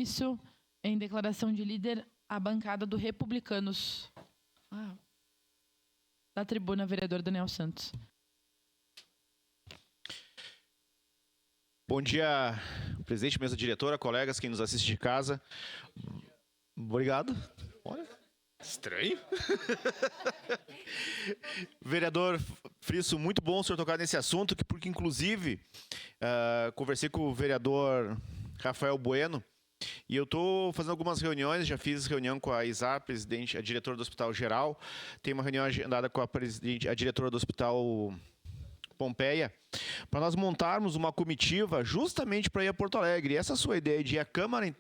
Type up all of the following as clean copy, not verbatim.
isso, em declaração de líder, a bancada do Republicanos. Da tribuna, vereador Daniel Santos. Bom dia, presidente, mesa diretora, colegas, quem nos assiste de casa. Obrigado. Olha, estranho. Vereador Frisso, muito bom o senhor tocar nesse assunto, porque inclusive conversei com o vereador Rafael Bueno e eu estou fazendo algumas reuniões, já fiz reunião com a Isar, presidente, a diretora do Hospital Geral, tem uma reunião agendada com a diretora do Hospital Pompeia, para nós montarmos uma comitiva justamente para ir a Porto Alegre. E essa sua ideia de ir a Câmara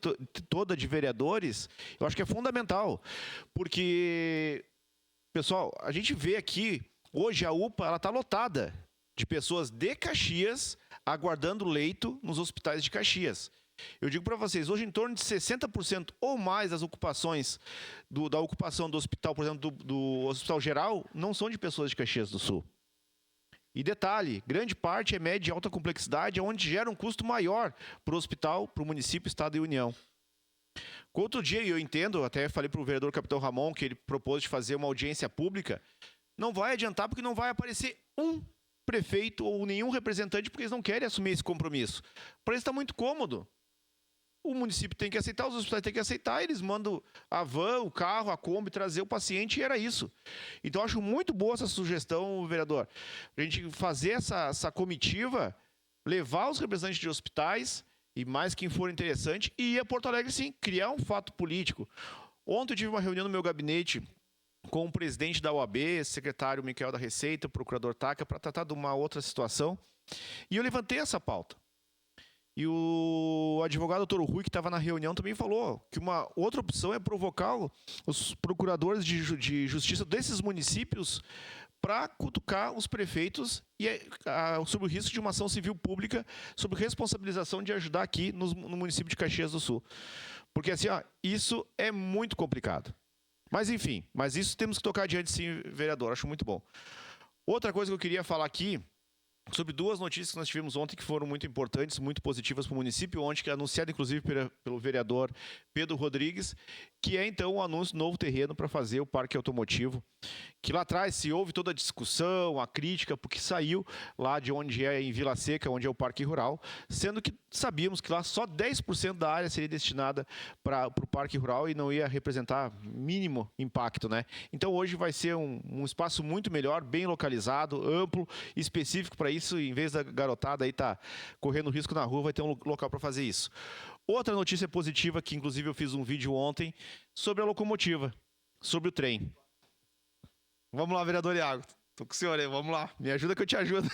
toda de vereadores, eu acho que é fundamental, porque, pessoal, a gente vê aqui, hoje a UPA está lotada de pessoas de Caxias aguardando leito nos hospitais de Caxias. Eu digo para vocês, hoje em torno de 60% ou mais das ocupações, da ocupação do hospital, por exemplo, do Hospital Geral, não são de pessoas de Caxias do Sul. E detalhe, grande parte é média e alta complexidade, onde gera um custo maior para o hospital, para o município, estado e União. Outro dia, eu entendo, até falei para o vereador Capitão Ramon, que ele propôs de fazer uma audiência pública, não vai adiantar porque não vai aparecer um prefeito ou nenhum representante, porque eles não querem assumir esse compromisso. Para eles está muito cômodo. O município tem que aceitar, os hospitais têm que aceitar, eles mandam a van, o carro, a Kombi, trazer o paciente e era isso. Então, acho muito boa essa sugestão, vereador. A gente fazer essa comitiva, levar os representantes de hospitais e mais quem for interessante e ir a Porto Alegre, sim, criar um fato político. Ontem eu tive uma reunião no meu gabinete com o presidente da OAB, secretário Miquel da Receita, o procurador Taca, para tratar de uma outra situação. E eu levantei essa pauta. E o advogado Toro Rui, que estava na reunião, também falou que uma outra opção é provocar os procuradores de justiça desses municípios para cutucar os prefeitos sobre o risco de uma ação civil pública, sobre responsabilização de ajudar aqui no município de Caxias do Sul. Porque assim, isso é muito complicado. Mas enfim, isso temos que tocar adiante sim, vereador, acho muito bom. Outra coisa que eu queria falar aqui, sobre duas notícias que nós tivemos ontem que foram muito importantes, muito positivas para o município, ontem que é anunciado inclusive pelo vereador Pedro Rodrigues, que é então o anúncio do novo terreno para fazer o parque automotivo, que lá atrás se houve toda a discussão, a crítica, porque saiu lá de onde é em Vila Seca, onde é o parque rural, sendo que sabíamos que lá só 10% da área seria destinada para o parque rural e não ia representar mínimo impacto, né? Então hoje vai ser um espaço muito melhor, bem localizado, amplo, específico para isso, em vez da garotada aí tá correndo risco na rua, vai ter um local para fazer isso. Outra notícia positiva, que inclusive eu fiz um vídeo ontem, sobre a locomotiva, sobre o trem. Vamos lá, vereador Iago. Tô com o senhor aí, vamos lá. Me ajuda que eu te ajudo.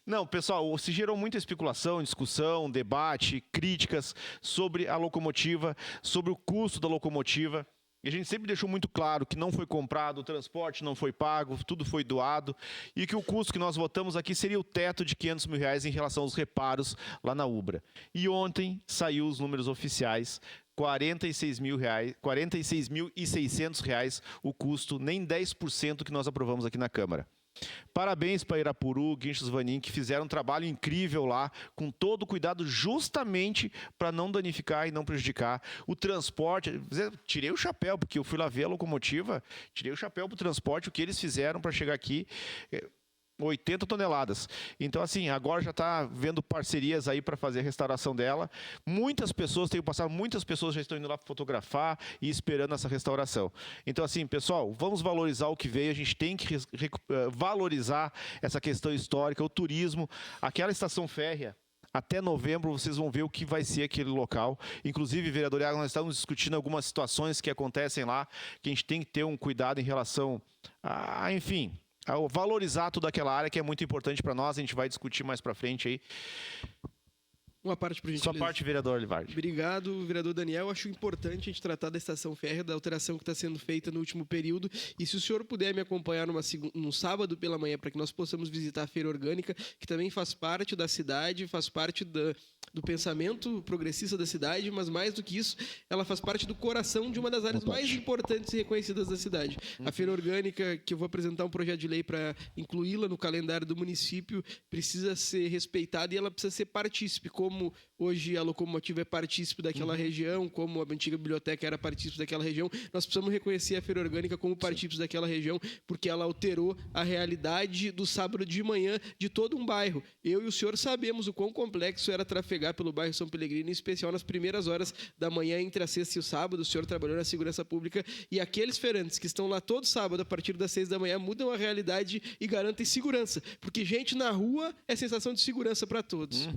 Não, pessoal, se gerou muita especulação, discussão, debate, críticas sobre a locomotiva, sobre o custo da locomotiva. E a gente sempre deixou muito claro que não foi comprado, o transporte não foi pago, tudo foi doado e que o custo que nós votamos aqui seria o teto de R$500 mil em relação aos reparos lá na Ubra. E ontem saiu os números oficiais, R$46.600 o custo, nem 10% que nós aprovamos aqui na Câmara. Parabéns para Irapuru, Guinchos Vanin, que fizeram um trabalho incrível lá, com todo o cuidado justamente para não danificar e não prejudicar o transporte. Tirei o chapéu, porque eu fui lá ver a locomotiva, tirei o chapéu para o transporte, o que eles fizeram para chegar aqui, 80 toneladas. Então, assim, agora já está vendo parcerias aí para fazer a restauração dela. Muitas pessoas, tenho passado, muitas pessoas já estão indo lá para fotografar e esperando essa restauração. Então, assim, pessoal, vamos valorizar o que veio, a gente tem que valorizar essa questão histórica, o turismo, aquela estação férrea. Até novembro vocês vão ver o que vai ser aquele local. Inclusive, vereador Iago, nós estamos discutindo algumas situações que acontecem lá, que a gente tem que ter um cuidado em relação a, enfim, ao valorizar toda aquela área que é muito importante para nós, a gente vai discutir mais para frente aí. Uma parte, por gentileza. Sua parte, vereador Livardi. Obrigado, vereador Daniel. Acho importante a gente tratar da estação férrea, da alteração que está sendo feita no último período. E se o senhor puder me acompanhar num sábado pela manhã, para que nós possamos visitar a Feira Orgânica, que também faz parte da cidade, faz parte do pensamento progressista da cidade, mas mais do que isso, ela faz parte do coração de uma das áreas mais importantes e reconhecidas da cidade. A Feira Orgânica, que eu vou apresentar um projeto de lei para incluí-la no calendário do município, precisa ser respeitada e ela precisa ser partícipe, como hoje a locomotiva é partícipe daquela região, como a antiga biblioteca era partícipe daquela região. Nós precisamos reconhecer a Feira Orgânica como partícipe daquela região, porque ela alterou a realidade do sábado de manhã de todo um bairro. Eu e o senhor sabemos o quão complexo era trafegar pelo bairro São Pelegrino, em especial nas primeiras horas da manhã, entre a sexta e o sábado. O senhor trabalhou na segurança pública e aqueles feirantes que estão lá todo sábado a partir das 6 da manhã mudam a realidade e garantem segurança, porque gente na rua é sensação de segurança para todos.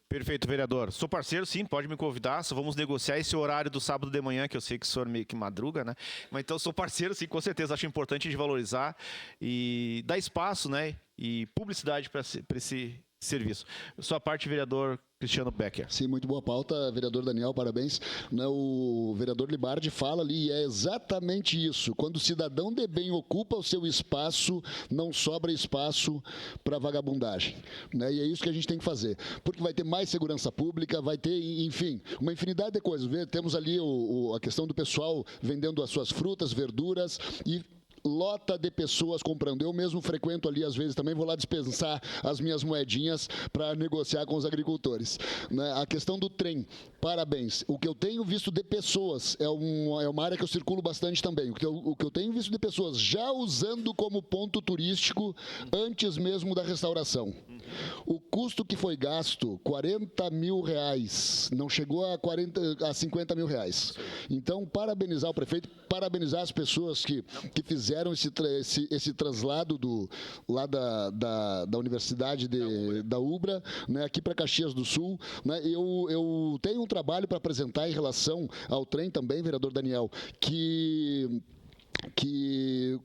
Perfeito, vereador. Sou parceiro, sim, pode me convidar. Só vamos negociar esse horário do sábado de manhã, que eu sei que o senhor meio que madruga, né? Mas então sou parceiro, sim, com certeza. Acho importante de valorizar e dar espaço, né? E publicidade para esse serviço. Sua parte, vereador Cristiano Becker. Sim, muito boa pauta, vereador Daniel, parabéns. O vereador Libardi fala ali, e é exatamente isso. Quando o cidadão de bem ocupa o seu espaço, não sobra espaço para vagabundagem. Né? E é isso que a gente tem que fazer. Porque vai ter mais segurança pública, vai ter, enfim, uma infinidade de coisas. Temos ali a questão do pessoal vendendo as suas frutas, verduras e lota de pessoas comprando. Eu mesmo frequento ali, às vezes, também vou lá dispensar as minhas moedinhas para negociar com os agricultores. Né? A questão do trem, parabéns. O que eu tenho visto de pessoas, é uma área que eu circulo bastante também, o que eu tenho visto de pessoas já usando como ponto turístico antes mesmo da restauração. O custo que foi gasto, R$40 mil, não chegou a 50 mil reais. Então, parabenizar o prefeito, parabenizar as pessoas que fizeram esse traslado lá da Universidade da Ubra, né, aqui para Caxias do Sul. Né, eu tenho um trabalho para apresentar em relação ao trem também, vereador Daniel, que,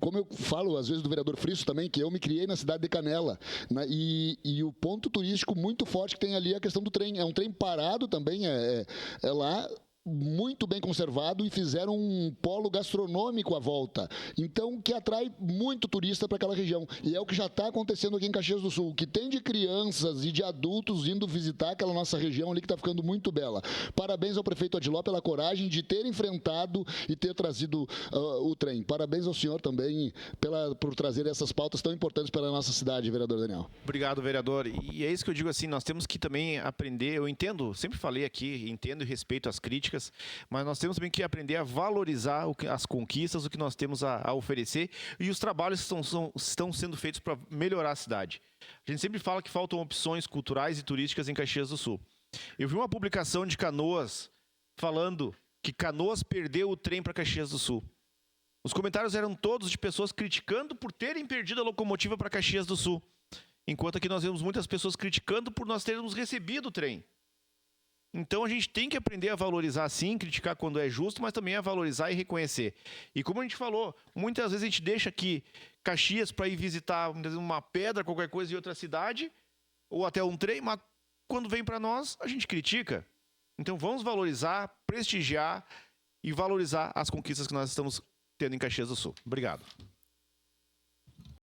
como eu falo às vezes do vereador Frisso também, que eu me criei na cidade de Canela, né, e o ponto turístico muito forte que tem ali é a questão do trem. É um trem parado também, é lá, muito bem conservado, e fizeram um polo gastronômico à volta. Então, que atrai muito turista para aquela região. E é o que já está acontecendo aqui em Caxias do Sul, que tem de crianças e de adultos indo visitar aquela nossa região ali que está ficando muito bela. Parabéns ao prefeito Adiló pela coragem de ter enfrentado e ter trazido o trem. Parabéns ao senhor também por trazer essas pautas tão importantes para a nossa cidade, vereador Daniel. Obrigado, vereador. E é isso que eu digo assim, nós temos que também aprender, eu entendo, sempre falei aqui, entendo e respeito as críticas, mas nós temos também que aprender a valorizar as conquistas, o que nós temos a oferecer e os trabalhos que estão sendo feitos para melhorar a cidade. A gente sempre fala que faltam opções culturais e turísticas em Caxias do Sul. Eu vi uma publicação de Canoas falando que Canoas perdeu o trem para Caxias do Sul. Os comentários eram todos de pessoas criticando por terem perdido a locomotiva para Caxias do Sul, enquanto aqui nós vemos muitas pessoas criticando por nós termos recebido o trem. Então a gente tem que aprender a valorizar sim, criticar quando é justo, mas também a valorizar e reconhecer. E como a gente falou, muitas vezes a gente deixa aqui Caxias para ir visitar uma pedra, qualquer coisa em outra cidade, ou até um trem, mas quando vem para nós, a gente critica. Então vamos valorizar, prestigiar e valorizar as conquistas que nós estamos tendo em Caxias do Sul. Obrigado.